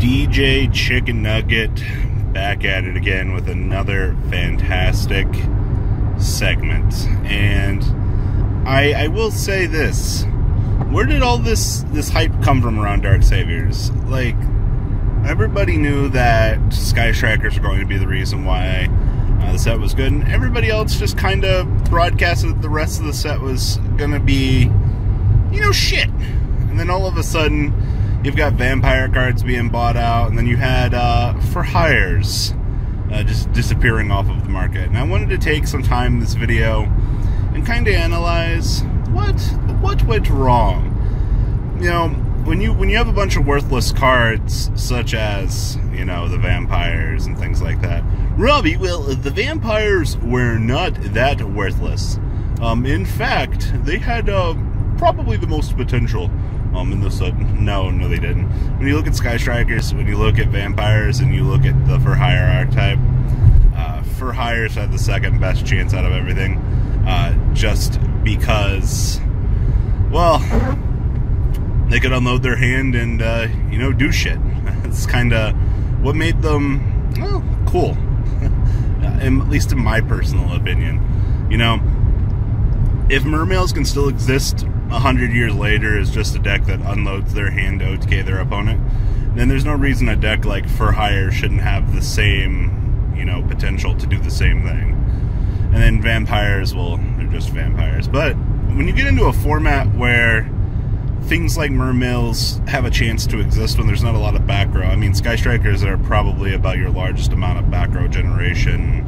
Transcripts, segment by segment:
DJ Chicken Nugget back at it again with another fantastic segment. And I will say this. Where did all this hype come from around Dark Saviors? Like, everybody knew that Sky Strikers were going to be the reason why the set was good, and everybody else just kind of broadcasted that the rest of the set was going to be, you know, shit. And then all of a sudden, you've got vampire cards being bought out, and then you had for hires just disappearing off of the market. And I wanted to take some time in this video and kind of analyze what went wrong. You know, when you have a bunch of worthless cards, such as, you know, the vampires and things like that. Robbie, well, the vampires were not that worthless. In fact, they had probably the most potential in the set. No, they didn't. When you look at Sky Strikers, when you look at vampires, and you look at the for hire archetype, for hires had the second best chance out of everything, just because, well, they could unload their hand and, you know, do shit. It's kind of what made them, well, cool. At least in my personal opinion. You know, if Mermails can still exist 100 years later as just a deck that unloads their hand to OTK their opponent, then there's no reason a deck like For Hire shouldn't have the same, you know, potential to do the same thing. And then vampires, well, they're just vampires. But when you get into a format where things like Mermails have a chance to exist when there's not a lot of back row. I mean, Sky Strikers are probably about your largest amount of back row generation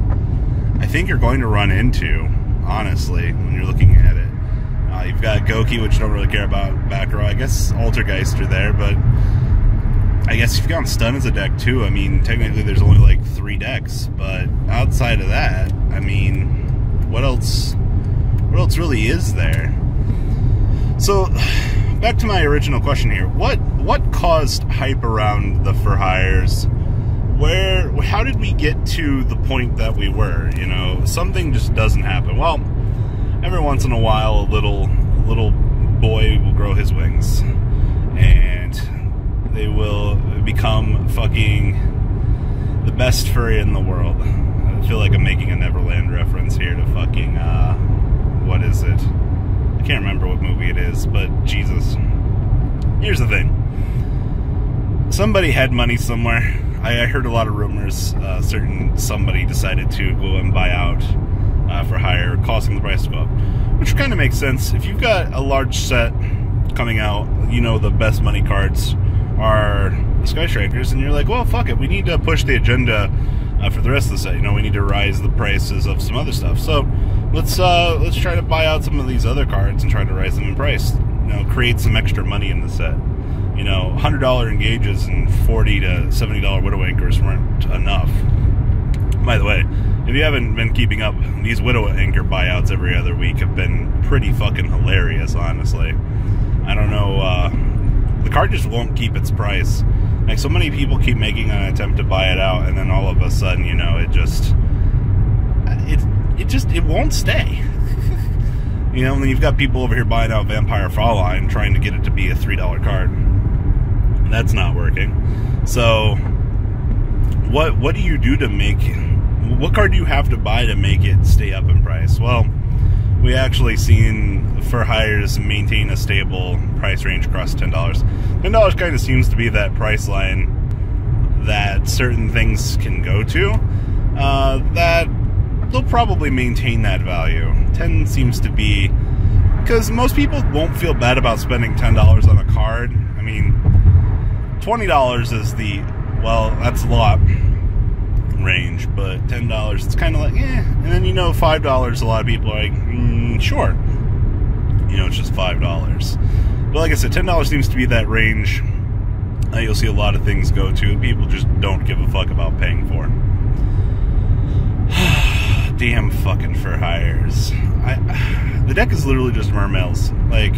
I think you're going to run into, honestly, when you're looking at it. You've got Goki, which don't really care about back row. I guess Altergeist are there, but I guess you've got Stun as a deck too. I mean, technically there's only like 3 decks, but outside of that, I mean, what else really is there? So, back to my original question here. What caused hype around the For Hires? How did we get to the point that we were? You know, something just doesn't happen. Well, every once in a while, a little boy will grow his wings, and they will become fucking the best furry in the world. I feel like I'm making a Neverland reference here to fucking, what is it? I can't remember what movie it is, but Jesus. Here's the thing. Somebody had money somewhere. I heard a lot of rumors. Somebody decided to go and buy out For Hire, causing the price to go up. Which kind of makes sense. If you've got a large set coming out, you know the best money cards are the Sky Strikers, and you're like, well, fuck it. We need to push the agenda for the rest of the set. You know, we need to rise the prices of some other stuff. So let's try to buy out some of these other cards and try to rise them in price. You know, create some extra money in the set. You know, $100 engages and $40 to $70 Widow Anchors weren't enough. By the way, if you haven't been keeping up, these Widow Anchor buyouts every other week have been pretty fucking hilarious, honestly. I don't know, the card just won't keep its price. Like, so many people keep making an attempt to buy it out, and then all of a sudden, you know, it won't stay. You know, and then you've got people over here buying out Vampire Fallline, trying to get it to be a $3 card. That's not working. So, what do you do to make... What card do you have to buy to make it stay up in price? Well, we actually seen For Hires maintain a stable price range across $10. $10 kind of seems to be that price line that certain things can go to. That they'll probably maintain that value. 10 seems to be... Because most people won't feel bad about spending $10 on a card. I mean, $20 is the... Well, that's a lot range, but $10, it's kind of like, eh. And then, you know, $5, a lot of people are like, sure. You know, it's just $5. But like I said, $10 seems to be that range you'll see a lot of things go to. People just don't give a fuck about paying for. Damn fucking For Hires. The deck is literally just Mermails. Like,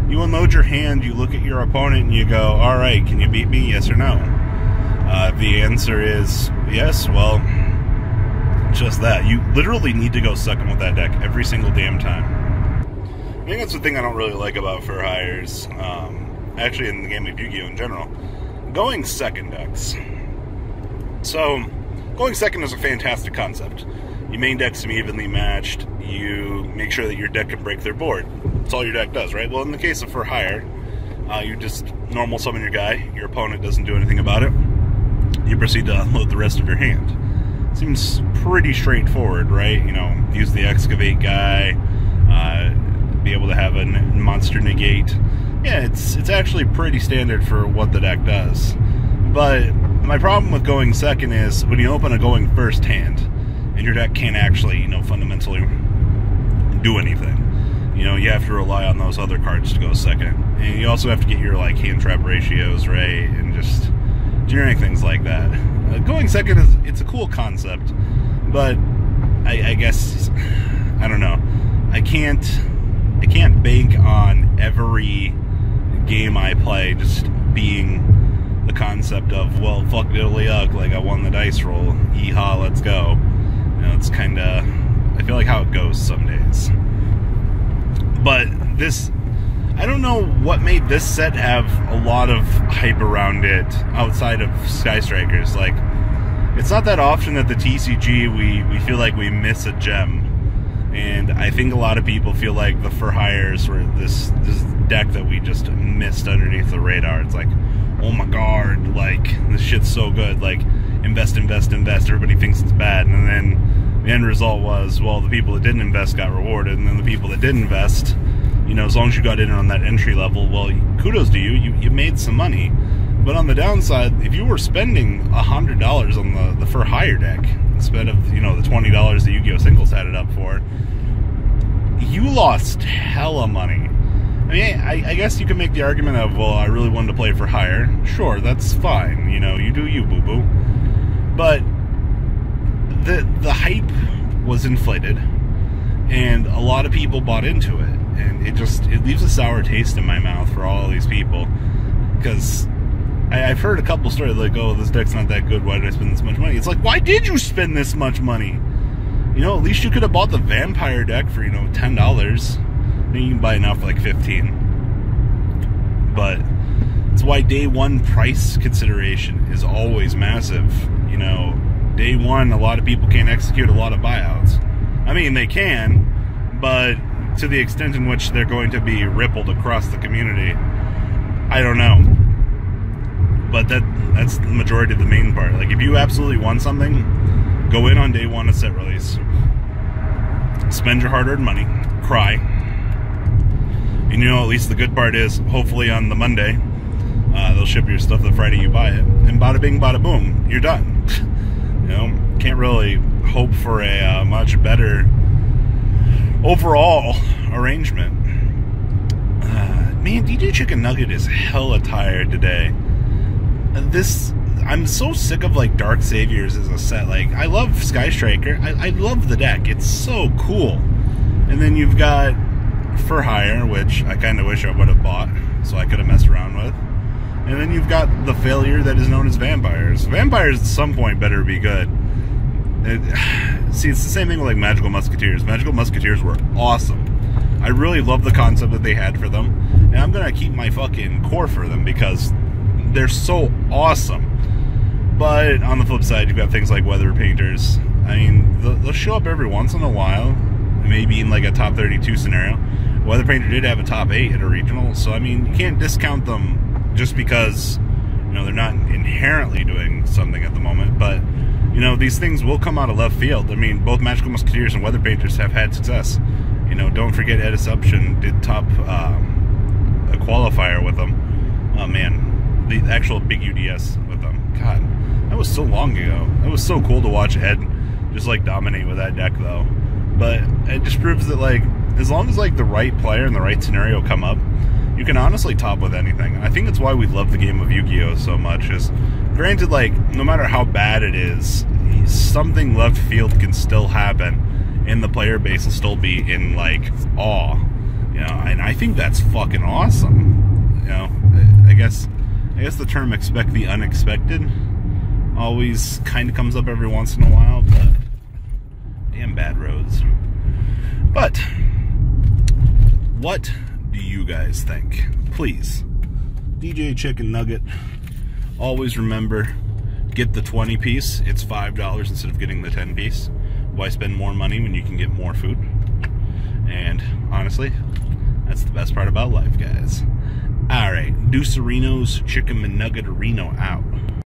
you unload your hand, you look at your opponent, and you go, alright, can you beat me, yes or no? If the answer is yes, well, just that. You literally need to go second with that deck every single damn time. I think that's the thing I don't really like about For Hires, actually in the game of Yu-Gi-Oh! In general, going second decks. So, going second is a fantastic concept. Your main deck's evenly matched. You make sure that your deck can break their board. That's all your deck does, right? Well, in the case of For Hire, you just normal summon your guy. Your opponent doesn't do anything about it. You proceed to unload the rest of your hand. Seems pretty straightforward, right? You know, use the Excavate guy, be able to have a monster negate. Yeah, it's actually pretty standard for what the deck does. But my problem with going second is when you open a going first hand, and your deck can't actually, you know, fundamentally do anything. You know, you have to rely on those other cards to go second. And you also have to get your, like, hand trap ratios right, and just generic things like that. Going second it's a cool concept, but I guess, I don't know. I can't bank on every game I play just being the concept of, well, fuck diddly yuck, like I won the dice roll, yeehaw, let's go. You know, it's kind of, I feel like how it goes some days. But this, I don't know what made this set have a lot of hype around it outside of Sky Strikers. Like, it's not that often that the TCG we feel like we miss a gem. And I think a lot of people feel like the For Hires were this deck that we just missed underneath the radar. It's like, oh my god, like, this shit's so good. Like, invest, invest, invest. Everybody thinks it's bad. And then the end result was, well, the people that didn't invest got rewarded. And then the people that did invest, you know, as long as you got in on that entry level, well, kudos to you. You made some money. But on the downside, if you were spending $100 on the For Hire deck instead of, you know, the $20 that Yu-Gi-Oh! Singles had it up for, you lost hella money. I mean, I guess you can make the argument of, well, I really wanted to play For Hire. Sure, that's fine. You know, you do you, boo-boo. But the hype was inflated, and a lot of people bought into it. And it leaves a sour taste in my mouth for all these people. Because I've heard a couple stories like, oh, this deck's not that good, why did I spend this much money? It's like, why did you spend this much money? You know, at least you could have bought the Vampire deck for, you know, $10. I mean, you can buy it now for like $15. But it's why day one price consideration is always massive. You know, day one, a lot of people can't execute a lot of buyouts. I mean, they can, but to the extent in which they're going to be rippled across the community, I don't know. But that's the majority of the main part. Like, if you absolutely want something, go in on day one of set release. Spend your hard-earned money. Cry. And, you know, at least the good part is, hopefully on the Monday, they'll ship your stuff the Friday you buy it. And bada bing, bada boom, you're done. You know, can't really hope for a much better overall arrangement. Man, DJ Chicken Nugget is hella tired today. I'm so sick of, like, Dark Saviors as a set. Like, I love Sky Striker. I love the deck. It's so cool. And then you've got For Hire, which I kind of wish I would have bought, so I could have messed around with. And then you've got the failure that is known as Vampires. Vampires at some point better be good. See, it's the same thing with, like, Magical Musketeers. Magical Musketeers were awesome. I really love the concept that they had for them. And I'm going to keep my fucking core for them because they're so awesome. But on the flip side, you've got things like Weather Painters. I mean, they'll show up every once in a while, maybe in like a top 32 scenario. Weather Painter did have a top 8 at a regional, so I mean, you can't discount them just because, you know, they're not inherently doing something at the moment. But, you know, these things will come out of left field. I mean, both Magical Musketeers and Weather Painters have had success. You know, don't forget Ed Assumption did top a qualifier with them. Oh man, the actual big UDS with them. God, that was so long ago. That was so cool to watch Ed just, like, dominate with that deck, though. But it just proves that, like, as long as, like, the right player and the right scenario come up, you can honestly top with anything. I think that's why we love the game of Yu-Gi-Oh! So much. Is, granted, like, no matter how bad it is, something left field can still happen, and the player base will still be in, like, awe. You know, and I think that's fucking awesome. You know, I guess the term expect the unexpected always kind of comes up every once in a while, but damn bad roads. But what do you guys think? Please, DJ Chicken Nugget, always remember, get the 20 piece. It's $5 instead of getting the 10 piece. Why spend more money when you can get more food? And honestly, that's the best part about life, guys. Alright, Deucerino's Chicken McNuggeterino out.